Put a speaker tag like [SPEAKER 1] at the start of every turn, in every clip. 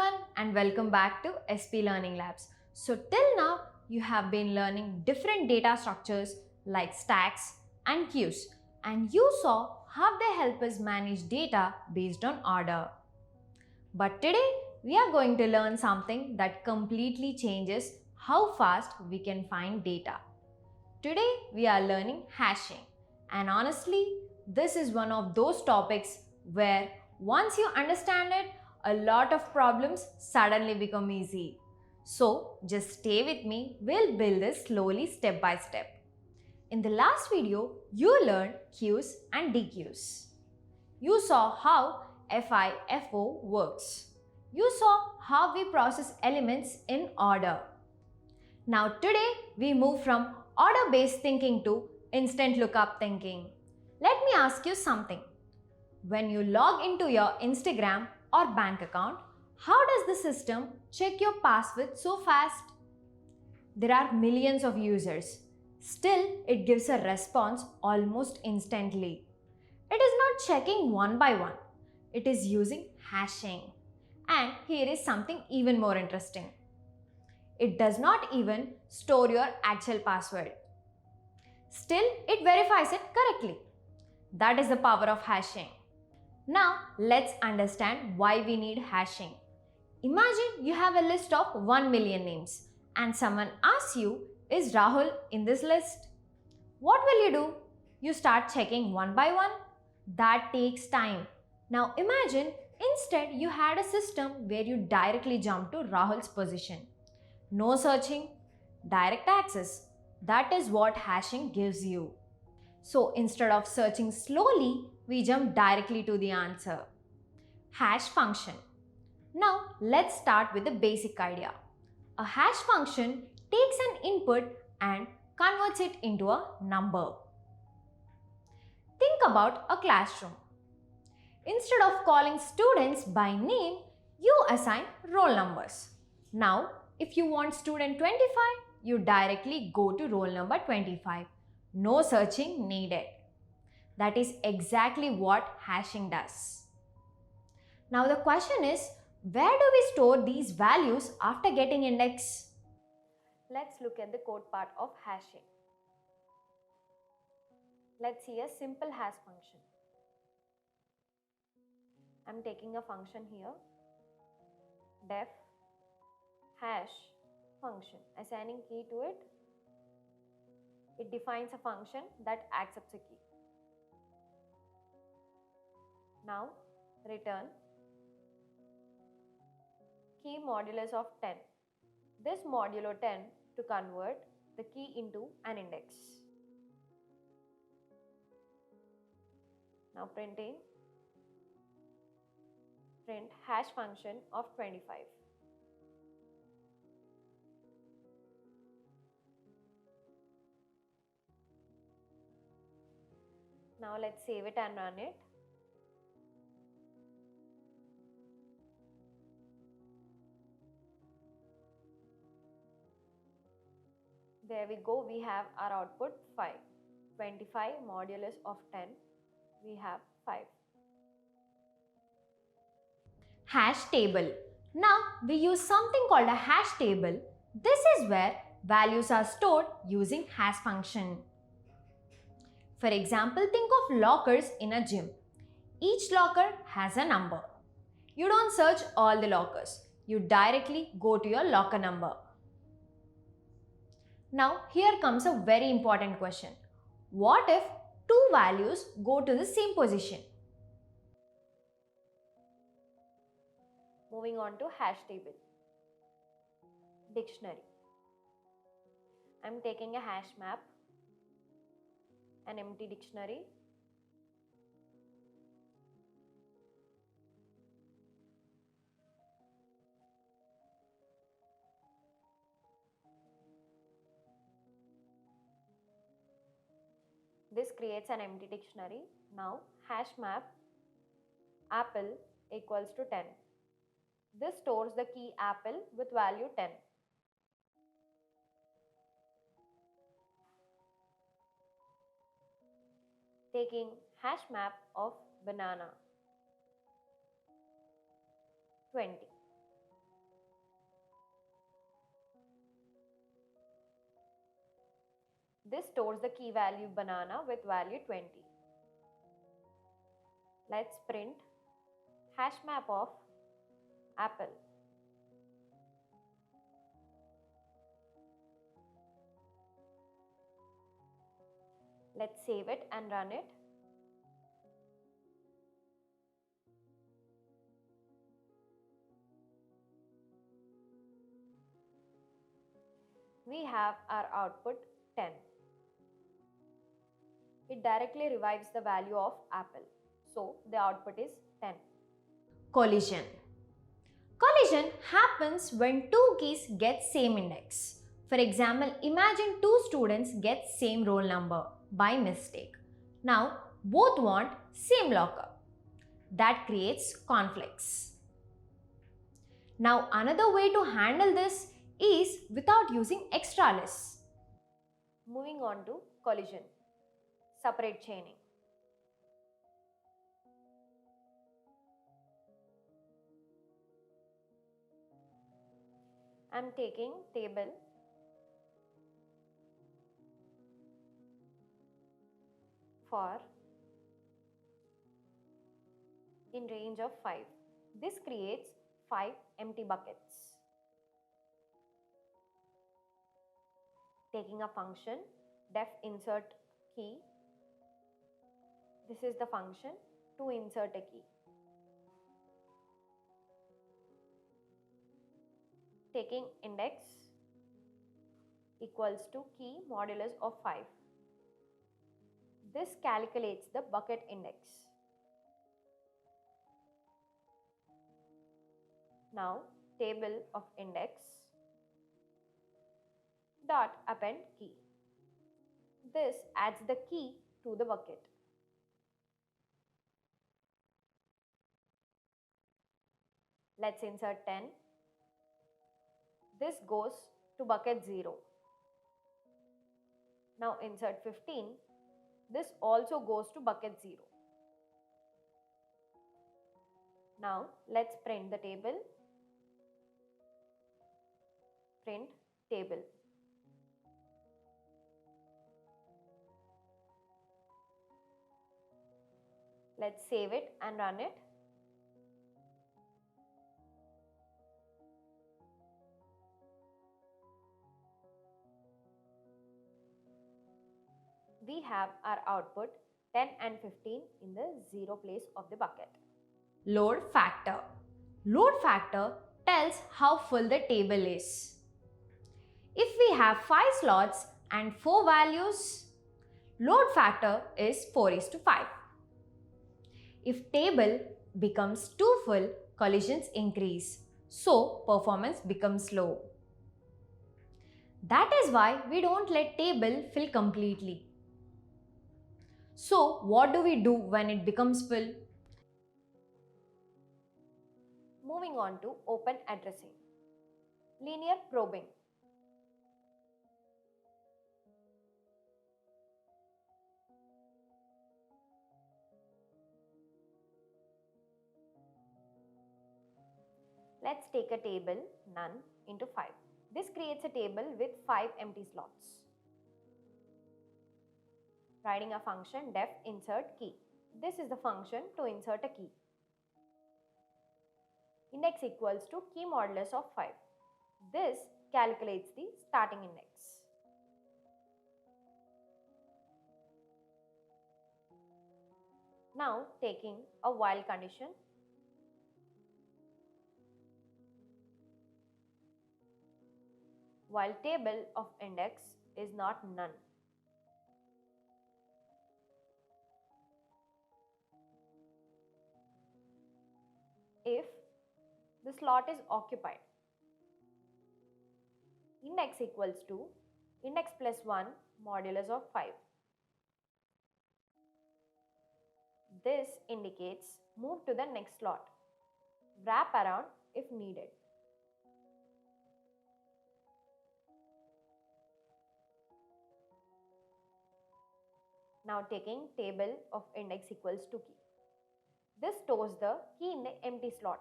[SPEAKER 1] everyone and welcome back to SP Learning Labs. So till now you have been learning different data structures like stacks and queues, and you saw how they help us manage data based on order. But today we are going to learn something that completely changes how fast we can find data. Today we are learning hashing, and honestly this is one of those topics where once you understand it, a lot of problems suddenly become easy. So just stay with me, we'll build this slowly step by step. In the last video, you learned queues and dequeues. You saw how FIFO works. You saw how we process elements in order. Now today we move from order-based thinking to instant lookup thinking. Let me ask you something. When you log into your Instagram or bank account, how does the system check your password so fast? There are millions of users. Still, it gives a response almost instantly. It is not checking one by one. It is using hashing. And here is something even more interesting. It does not even store your actual password. Still, it verifies it correctly. That is the power of hashing. Now, let's understand why we need hashing. Imagine you have a list of 1 million names and someone asks you, is Rahul in this list? What will you do? You start checking one by one? That takes time. Now imagine instead you had a system where you directly jump to Rahul's position. No searching, direct access. That is what hashing gives you. So instead of searching slowly, we jump directly to the answer. Hash function. Now let's start with the basic idea. A hash function takes an input and converts it into a number. Think about a classroom. Instead of calling students by name, you assign roll numbers. Now, if you want student 25, you directly go to roll number 25. No searching needed. That is exactly what hashing does. Now the question is, where do we store these values after getting index? Let's look at the code part of hashing. Let's see a simple hash function. I'm taking a function here, def hash function, assigning key to it. It defines a function that accepts a key. Now return key modulus of 10. This modulo 10 to convert the key into an index. Now print hash function of 25. Now let's save it and run it. There we go, we have our output 5. 25 modulus of 10, we have 5. Hash table. Now we use something called a hash table. This is where values are stored using hash function. For example, think of lockers in a gym. Each locker has a number. You don't search all the lockers. You directly go to your locker number. Now here comes a very important question. What if two values go to the same position? Moving on to hash table. Dictionary. I'm taking a hash map, an empty dictionary. This creates an empty dictionary. Now hash map apple equals to 10. This stores the key apple with value 10. Taking hash map of banana 20. This stores the key value banana with value 20. Let's print hash map of apple. Let's save it and run it. We have our output 10. It directly revives the value of apple. So the output is 10. Collision. Collision happens when two keys get same index. For example, imagine two students get same roll number by mistake. Now both want same locker. That creates conflicts. Now another way to handle this is without using extra lists. Moving on to collision. Separate chaining. I am taking table for in range of 5. This creates 5 empty buckets. Taking a function def insert key. This is the function to insert a key. Taking index equals to key modulus of 5. This calculates the bucket index. Now table of index dot append key. This adds the key to the bucket. Let's insert 10. This goes to bucket 0. Now insert 15. This also goes to bucket 0. Now let's print the table. Print table. Let's save it and run it. We have our output 10 and 15 in the 0 place of the bucket. Load factor. Load factor tells how full the table is. If we have 5 slots and 4 values, load factor is 4:5. If table becomes too full, collisions increase, so performance becomes low. That is why we don't let table fill completely. So what do we do when it becomes full? Moving on to open addressing. Linear probing. Let's take a table none into 5. This creates a table with 5 empty slots. Writing a function def insert key. This is the function to insert a key. Index equals to key modulus of 5. This calculates the starting index. Now taking a while condition. While table of index is not none. If the slot is occupied, index equals to index plus 1 modulus of 5. This indicates move to the next slot. Wrap around if needed. Now taking table of index equals to key. This stores the key in the empty slot.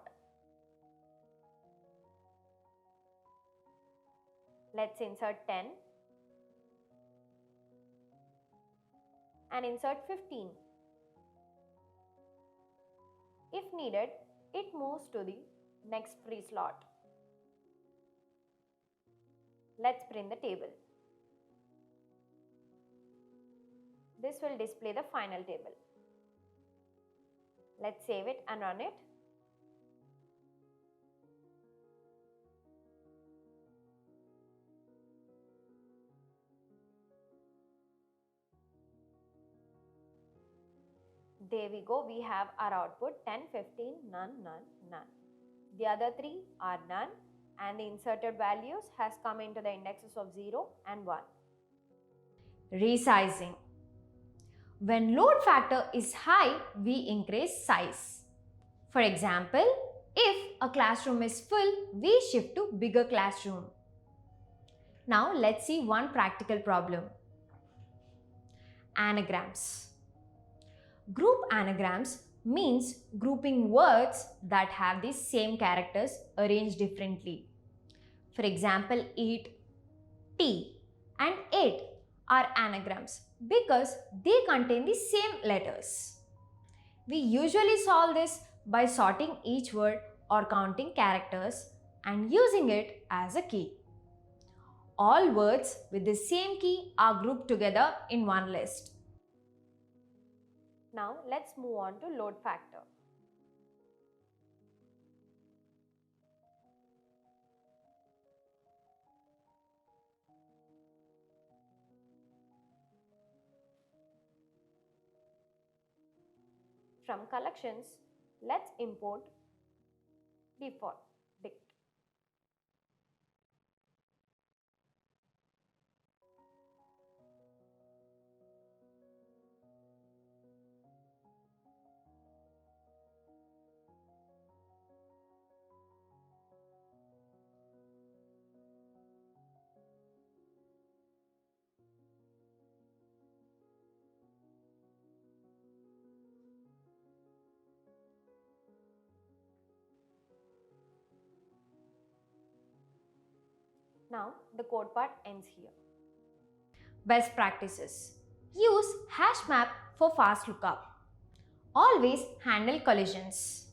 [SPEAKER 1] Let's insert 10. and insert 15. If needed, it moves to the next free slot. Let's print the table. This will display the final table. Let's save it and run it. There we go, we have our output 10, 15, none, none, none. The other three are none and the inserted values has come into the indexes of 0 and 1. Resizing. When load factor is high, we increase size. For example, if a classroom is full, we shift to bigger classroom. Now let's see one practical problem. Anagrams. Group anagrams means grouping words that have the same characters arranged differently. For example, eat, tea and it are anagrams because they contain the same letters. We usually solve this by sorting each word or counting characters and using it as a key. All words with the same key are grouped together in one list. Now let's move on to load factor. From collections, let's import default dict. Now the code part ends here. Best practices. Use hash map for fast lookup. Always handle collisions.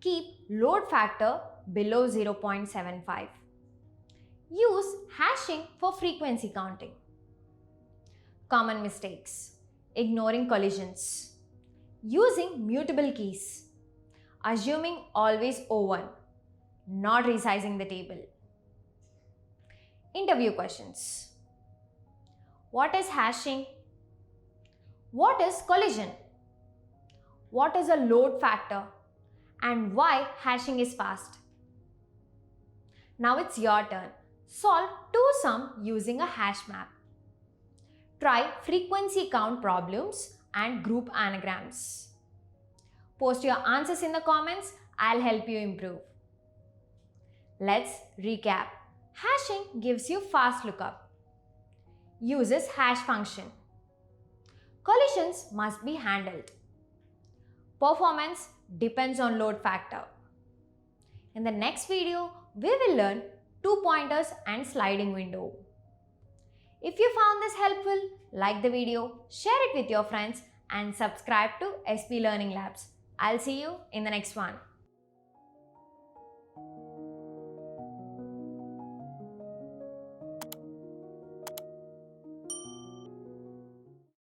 [SPEAKER 1] Keep load factor below 0.75. Use hashing for frequency counting. Common mistakes. Ignoring collisions. Using mutable keys. Assuming always O1. Not resizing the table. Interview questions. What is hashing? What is collision? What is a load factor? And why hashing is fast? Now it's your turn. Solve two sum using a hash map. Try frequency count problems and group anagrams. Post your answers in the comments. I'll help you improve. Let's recap. Hashing gives you fast lookup. Uses hash function. Collisions must be handled. Performance depends on load factor. In the next video, we will learn two pointers and sliding window. If you found this helpful, like the video, share it with your friends and subscribe to SP Learning Labs. I'll see you in the next one.